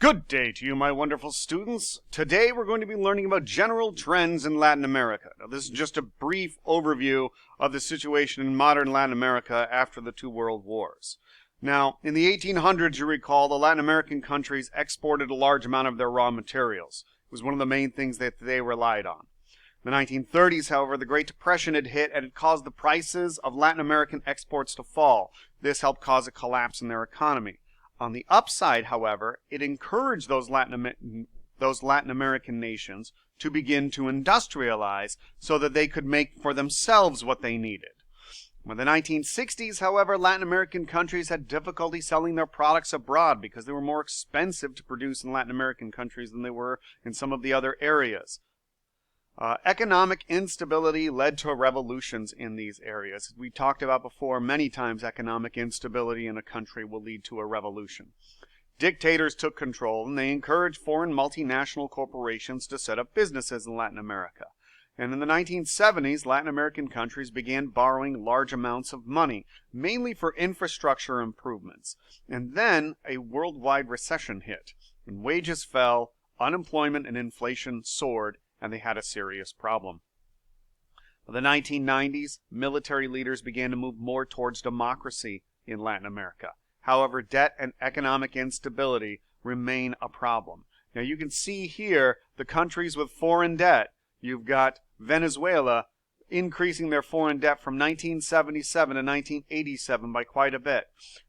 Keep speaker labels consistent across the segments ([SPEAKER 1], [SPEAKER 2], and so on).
[SPEAKER 1] Good day to you, my wonderful students. Today we're going to be learning about general trends in Latin America. Now, this is just a brief overview of the situation in modern Latin America after the two world wars. Now, in the 1800s, you recall, the Latin American countries exported a large amount of their raw materials. It was one of the main things that they relied on. In the 1930s, however, the Great Depression had hit and it caused the prices of Latin American exports to fall. This helped cause a collapse in their economy. On the upside, however, it encouraged those Latin American nations to begin to industrialize so that they could make for themselves what they needed. In the 1960s, however, Latin American countries had difficulty selling their products abroad because they were more expensive to produce in Latin American countries than they were in some of the other areas. Economic instability led to revolutions in these areas. We talked about before, many times economic instability in a country will lead to a revolution. Dictators took control and they encouraged foreign multinational corporations to set up businesses in Latin America. And in the 1970s, Latin American countries began borrowing large amounts of money, mainly for infrastructure improvements. And then a worldwide recession hit, and wages fell, unemployment and inflation soared, and they had a serious problem. In the 1990s, military leaders began to move more towards democracy in Latin America. However, debt and economic instability remain a problem. Now you can see here the countries with foreign debt. You've got Venezuela increasing their foreign debt from 1977 to 1987 by quite a bit.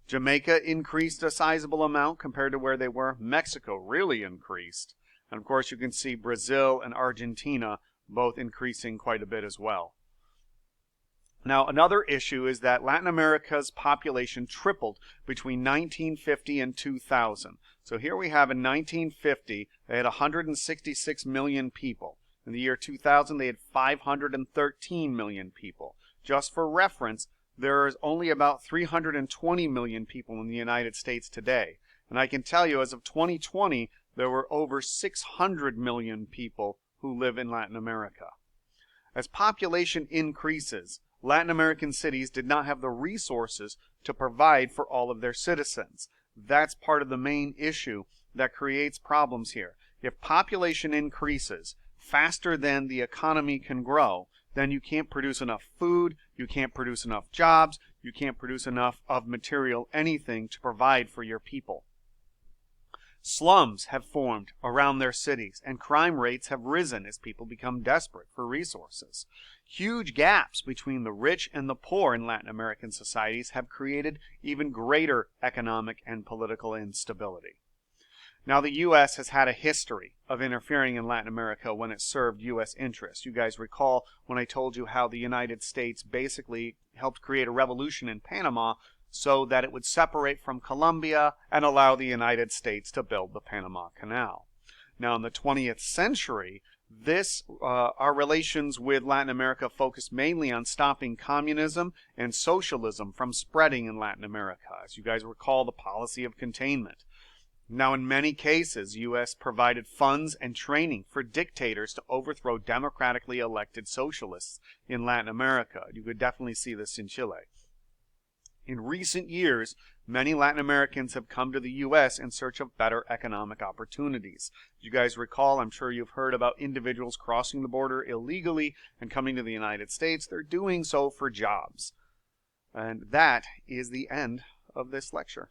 [SPEAKER 1] Jamaica increased a sizable amount compared to where they were. Mexico really increased. And of course you can see Brazil and Argentina both increasing quite a bit as well. Now another issue is that Latin America's population tripled between 1950 and 2000. So here we have in 1950 they had 166 million people. In the year 2000 they had 513 million people. Just for reference, there is only about 320 million people in the United States today. And I can tell you as of 2020 there were over 600 million people who live in Latin America. As population increases, Latin American cities did not have the resources to provide for all of their citizens. That's part of the main issue that creates problems here. If population increases faster than the economy can grow, then you can't produce enough food, you can't produce enough jobs, you can't produce enough of material anything to provide for your people. Slums have formed around their cities, and crime rates have risen as people become desperate for resources. Huge gaps between the rich and the poor in Latin American societies have created even greater economic and political instability. Now, the U.S. has had a history of interfering in Latin America when it served U.S. interests. You guys recall when I told you how the United States basically helped create a revolution in Panama so that it would separate from Colombia and allow the United States to build the Panama Canal. Now, in the 20th century, our relations with Latin America focused mainly on stopping communism and socialism from spreading in Latin America. As you guys recall, the policy of containment. Now, in many cases, U.S. provided funds and training for dictators to overthrow democratically elected socialists in Latin America. You could definitely see this in Chile. In recent years, many Latin Americans have come to the U.S. in search of better economic opportunities. As you guys recall, I'm sure you've heard about individuals crossing the border illegally and coming to the United States. They're doing so for jobs. And that is the end of this lecture.